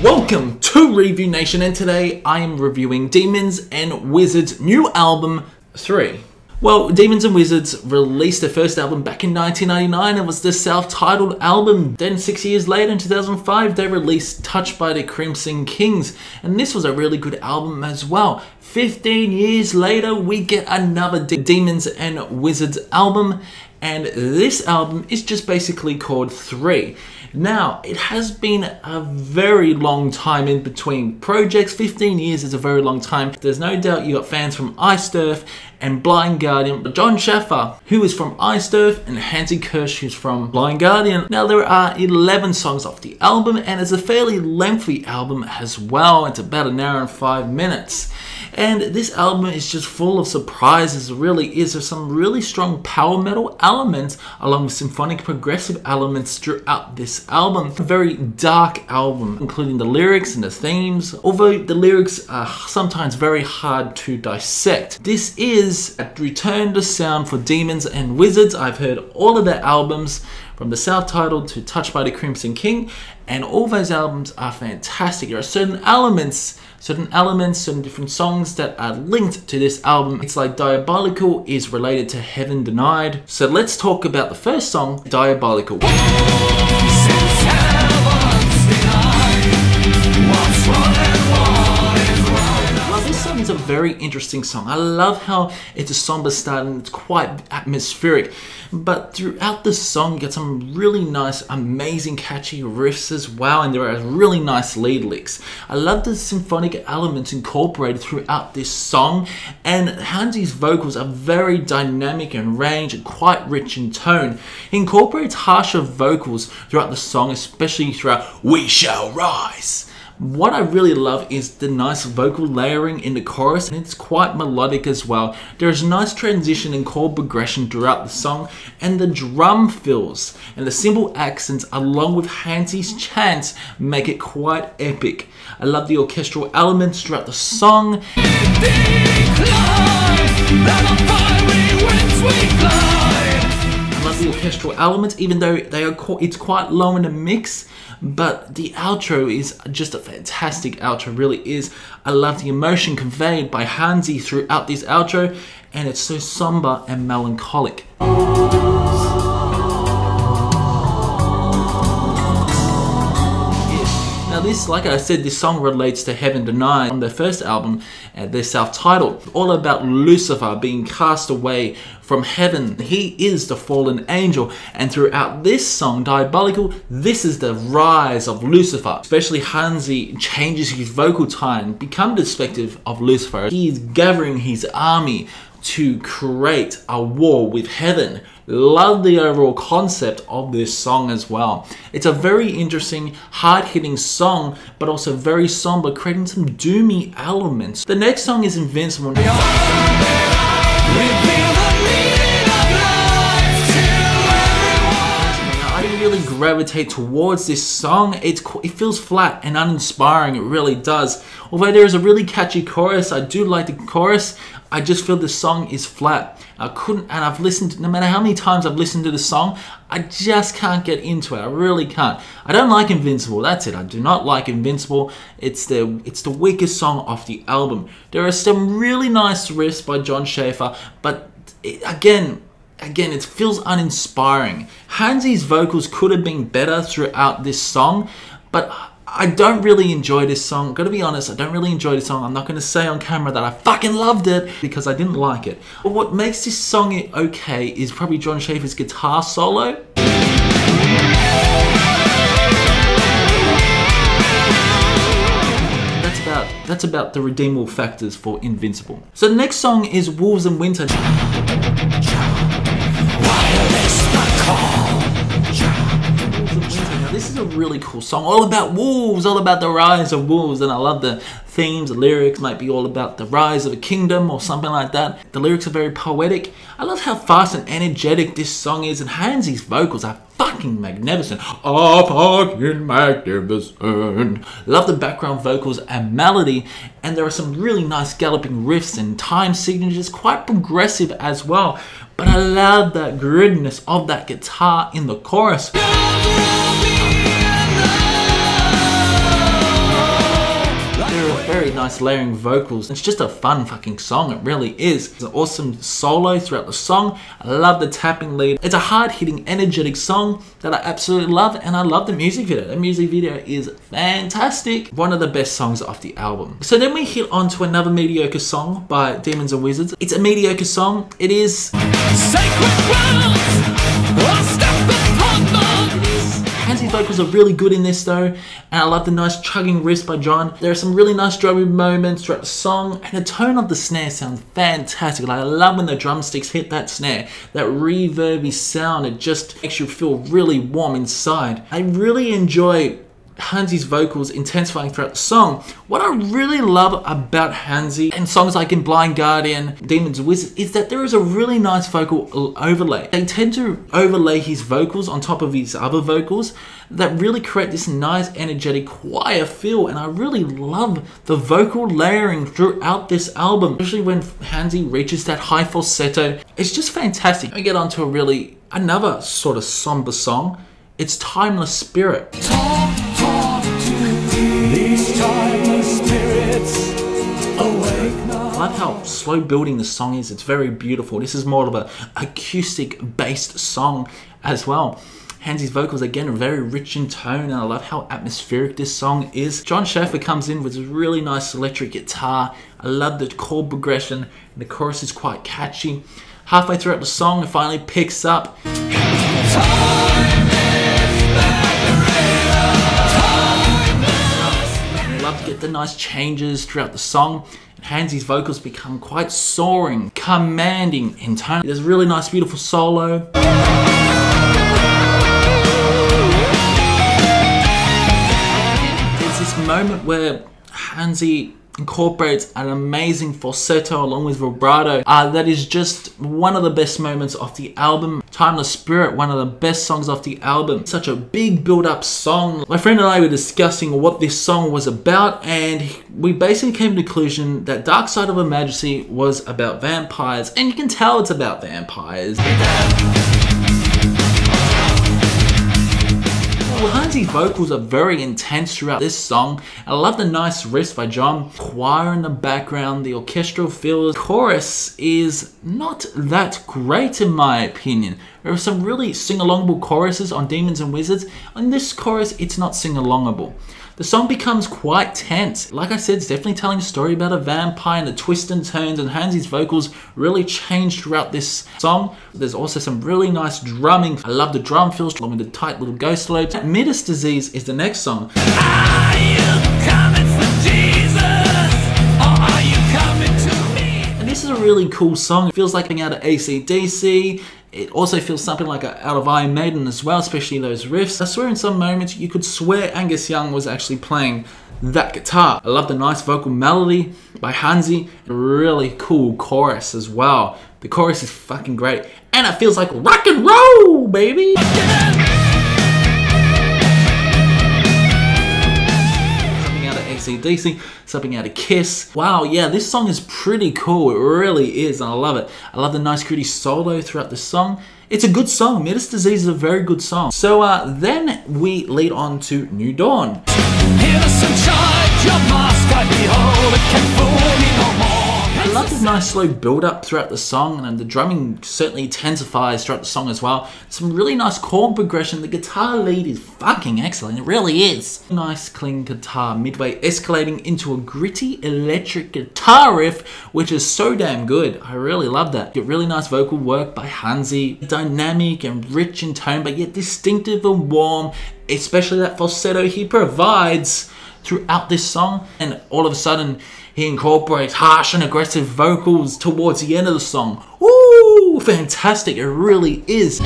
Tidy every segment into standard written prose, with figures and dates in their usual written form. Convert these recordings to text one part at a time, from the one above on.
Welcome to Review Nation, and today I am reviewing Demons and Wizards' new album 3. Well, Demons and Wizards released their first album back in 1999. It was the self-titled album. Then 6 years later, in 2005, they released Touched by the Crimson Kings, and this was a really good album as well. 15 years later, we get another Demons and Wizards album, and this album is just basically called 3. Now, it has been a very long time in between projects. 15 years is a very long time. There's no doubt you got fans from Iced and Blind Guardian. Jon Schaffer, who is from Iced, and Hansi Kirsch, who's from Blind Guardian. Now, there are 11 songs off the album, and it's a fairly lengthy album as well. It's about an hour and 5 minutes. And this album is just full of surprises, it really is. There's some really strong power metal elements along with symphonic progressive elements throughout this album. A very dark album, including the lyrics and the themes, although the lyrics are sometimes very hard to dissect. This is a return to sound for Demons and Wizards. I've heard all of their albums, from the self-titled to Touched by the Crimson King, and all those albums are fantastic. There are certain elements, certain different songs that are linked to this album. It's like Diabolical is related to Heaven Denied. So let's talk about the first song, Diabolical. It's a very interesting song. I love how it's a somber start and it's quite atmospheric, but throughout the song you get some really nice, amazing, catchy riffs as well, and there are really nice lead licks. I love the symphonic elements incorporated throughout this song, and Hansi's vocals are very dynamic in range and quite rich in tone. He incorporates harsher vocals throughout the song, especially throughout We Shall Rise. What I really love is the nice vocal layering in the chorus, and it's quite melodic as well. There's a nice transition and chord progression throughout the song, and the drum fills and the cymbal accents along with Hansi's chants make it quite epic. I love the orchestral elements throughout the song. I love the orchestral elements, even though it's quite low in the mix. But the outro is just a fantastic outro, really is. I love the emotion conveyed by Hansi throughout this outro, and it's so somber and melancholic. Now this, like I said, this song relates to Heaven Denied on their first album, their self-titled, all about Lucifer being cast away from heaven. He is the fallen angel, and throughout this song, Diabolical, this is the rise of Lucifer. Especially Hansi changes his vocal tone, become the perspective of Lucifer. He is gathering his army to create a war with heaven. Love the overall concept of this song as well. It's a very interesting, hard-hitting song, but also very somber, creating some doomy elements. The next song is Invincible. I didn't really gravitate towards this song. It feels flat and uninspiring, it really does. Although there is a really catchy chorus, I do like the chorus, I just feel the song is flat. I've listened, no matter how many times I've listened to the song, I just can't get into it. I really can't. I don't like Invincible, that's it. I do not like Invincible. It's the weakest song off the album. There are some really nice riffs by Jon Schaffer, but again, it feels uninspiring. Hansi's vocals could have been better throughout this song, but I don't really enjoy this song. Gotta be honest, I don't really enjoy this song. I'm not gonna say on camera that I fucking loved it because I didn't like it. But what makes this song okay is probably Jon Schaffer's guitar solo. That's about the redeemable factors for Invincible. So the next song is Wolves in Winter. This is a really cool song, all about wolves, all about the rise of wolves, and I love the themes. The lyrics might be all about the rise of a kingdom or something like that. The lyrics are very poetic. I love how fast and energetic this song is, and Hansi's vocals are fucking magnificent. Oh, fucking magnificent. Love the background vocals and melody, and there are some really nice galloping riffs and time signatures, quite progressive as well. But I love that grittiness of that guitar in the chorus. very nice layering vocals. It's just a fun fucking song, it really is. It's an awesome solo throughout the song. I love the tapping lead. It's a hard-hitting, energetic song that I absolutely love, and I love the music video. The music video is fantastic. One of the best songs off the album. So then we hit on to another mediocre song by Demons and Wizards. It's a mediocre song. It is Sacred Ground. Hansy's vocals are really good in this though, and I love the nice chugging riffs by John. There are some really nice drumming moments throughout the song, and the tone of the snare sounds fantastic. Like, I love when the drumsticks hit that snare, that reverby sound. It just makes you feel really warm inside. I really enjoy Hansy's vocals intensifying throughout the song. What I really love about Hansy and songs like in Blind Guardian, Demons and Wizards, is that there is a really nice vocal overlay. They tend to overlay his vocals on top of his other vocals that really create this nice, energetic, quiet feel, and I really love the vocal layering throughout this album, especially when Hansy reaches that high falsetto. It's just fantastic. We get on to another sort of somber song. It's Timeless Spirit. These timeless spirits awake now. I love how slow building the song is. It's very beautiful. This is more of a acoustic based song as well. Hansy's vocals again are very rich in tone, and I love how atmospheric this song is. John Schaefer comes in with a really nice electric guitar. I love the chord progression, and the chorus is quite catchy. Halfway throughout the song, it finally picks up. Love to get the nice changes throughout the song. Hansy's vocals become quite soaring, commanding in tone. There's a really nice, beautiful solo. There's this moment where Hansy incorporates an amazing falsetto along with vibrato. That is just one of the best moments of the album. Timeless Spirit, one of the best songs off the album. Such a big build-up song. My friend and I were discussing what this song was about, and we basically came to the conclusion that Dark Side of MAJESTY was about vampires, and you can tell it's about vampires. Well, Hansy's vocals are very intense throughout this song. I love the nice riffs by John. Choir in the background, the orchestral feels. Chorus is not that great in my opinion. There are some really sing-alongable choruses on Demons and Wizards. On this chorus, it's not sing-alongable. The song becomes quite tense. Like I said, it's definitely telling a story about a vampire, and the twists and turns, and Hansy's vocals really change throughout this song. There's also some really nice drumming. I love the drum fills along with the tight little ghost loads. Midas Disease is the next song. Are you coming for Jesus? Or are you coming to me? And this is a really cool song. It feels like being out of AC/DC. It also feels something like out of Iron Maiden as well, especially those riffs. I swear in some moments you could swear Angus Young was actually playing that guitar. I love the nice vocal melody by Hansy. A really cool chorus as well. The chorus is fucking great. And it feels like rock and roll, baby! Something out of AC/DC, something out of Kiss. Wow, yeah, this song is pretty cool. It really is, and I love it. I love the nice gritty solo throughout the song. It's a good song. Midas Disease is a very good song. So then we lead on to New Dawn. Innocent child, your mask I behold, it can fool me no more. I love the nice slow build up throughout the song, and the drumming certainly intensifies throughout the song as well. Some really nice chord progression. The guitar lead is fucking excellent. It really is. Nice clean guitar midway escalating into a gritty electric guitar riff, which is so damn good. I really love that. Get really nice vocal work by Hansy. Dynamic and rich in tone, but yet distinctive and warm, especially that falsetto he provides throughout this song. And all of a sudden he incorporates harsh and aggressive vocals towards the end of the song. Ooh, fantastic. It really is.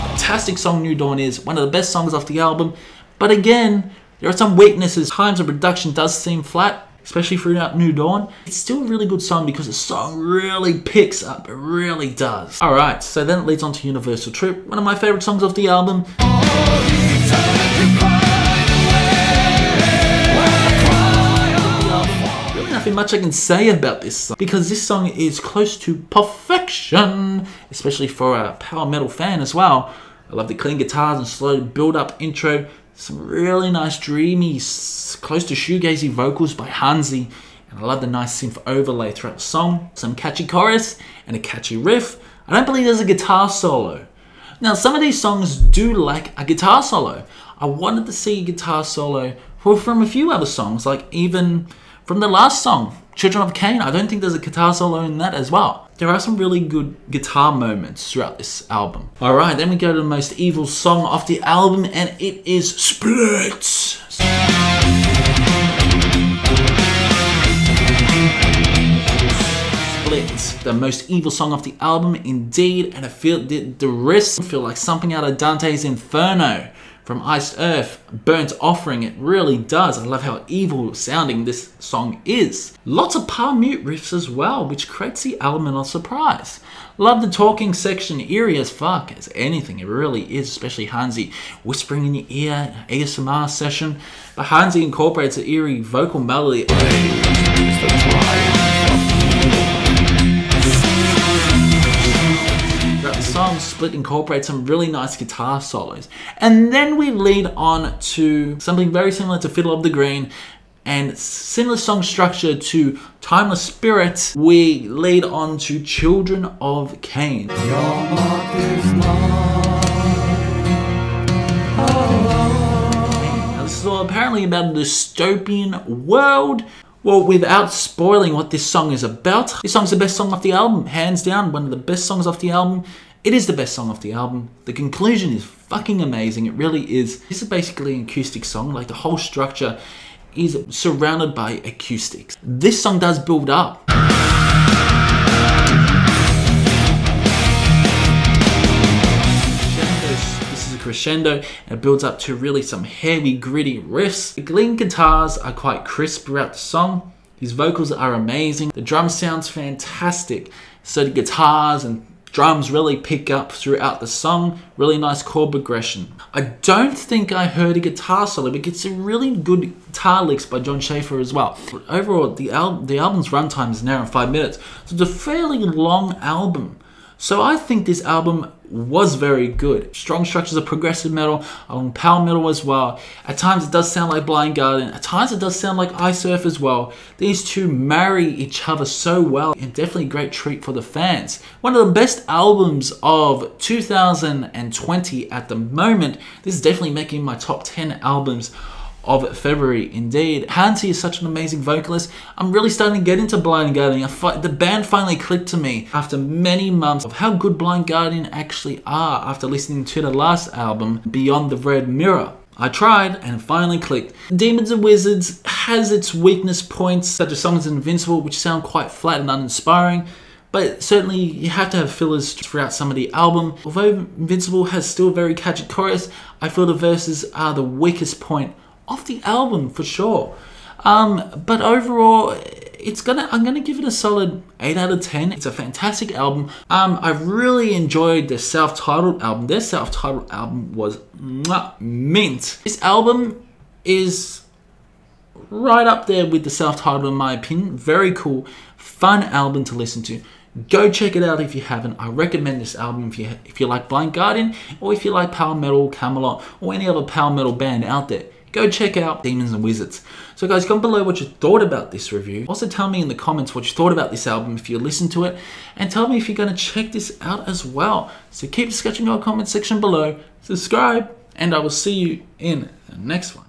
Fantastic song New Dawn is. One of the best songs off the album. But again, there are some weaknesses. Times of production does seem flat, especially throughout New Dawn. It's still a really good song because the song really picks up. It really does. Alright, so then it leads on to Universal Trip, one of my favorite songs off the album. Really nothing much I can say about this song, because this song is close to perfection, especially for a power metal fan as well. I love the clean guitars and slow build up intro. Some really nice, dreamy, close to shoegazy vocals by Horsley. And I love the nice synth overlay throughout the song. Some catchy chorus and a catchy riff. I don't believe there's a guitar solo. Now, some of these songs do lack a guitar solo. I wanted to see a guitar solo from a few other songs, like even from the last song, Children of Cain. I don't think there's a guitar solo in that as well. There are some really good guitar moments throughout this album. Alright, then we go to the most evil song of the album, and it is Split. Split, the most evil song of the album, indeed, and I feel the riffs feel like something out of Dante's Inferno. From Iced Earth, Burnt Offering, it really does. I love how evil sounding this song is. Lots of palm mute riffs as well, which creates the element of surprise. Love the talking section, eerie as fuck as anything, it really is, especially Horsley whispering in your ear, ASMR session. But Horsley incorporates an eerie vocal melody. Song Split incorporates some really nice guitar solos, and then we lead on to something very similar to Fiddle of the Green and similar song structure to Timeless Spirit. We lead on to Children of Cain. Now, this is all apparently about a dystopian world. Well, without spoiling what this song is about, this song's the best song off the album, hands down, one of the best songs off the album. It is the best song off the album. The conclusion is fucking amazing, it really is. This is basically an acoustic song, like the whole structure is surrounded by acoustics. This song does build up. This is a crescendo, and it builds up to really some heavy, gritty riffs. The clean guitars are quite crisp throughout the song. His vocals are amazing. The drum sounds fantastic. So the guitars and drums really pick up throughout the song. Really nice chord progression. I don't think I heard a guitar solo, but it's a really good guitar licks by John Schaefer as well. But overall, the album's runtime is an hour and 5 minutes, so it's a fairly long album. So I think this album was very good. Strong structures of progressive metal, along power metal as well. At times it does sound like Blind Guardian, at times it does sound like Iced Earth as well. These two marry each other so well, and definitely a great treat for the fans. One of the best albums of 2020 at the moment. This is definitely making my top 10 albums of February, indeed. Horsley is such an amazing vocalist. I'm really starting to get into Blind Guardian. The band finally clicked to me after many months of how good Blind Guardian actually are after listening to the last album, Beyond the Red Mirror. I tried and it finally clicked. Demons and Wizards has its weakness points, such as songs Invincible, which sound quite flat and uninspiring. But certainly you have to have fillers throughout some of the album. Although Invincible has still a very catchy chorus, I feel the verses are the weakest point of the album for sure. But overall, I'm gonna give it a solid 8 out of 10. It's a fantastic album. I've really enjoyed their self-titled album. Their self-titled album was mint. This album is right up there with the self-titled in my opinion. Very cool, fun album to listen to. Go check it out if you haven't. I recommend this album if you like Blind Guardian, or if you like power metal, Camelot, or any other power metal band out there. Go check out Demons and Wizards. So guys, comment below what you thought about this review. Also tell me in the comments what you thought about this album if you listened to it. And tell me if you're going to check this out as well. So keep discussing in our comment section below. Subscribe, and I will see you in the next one.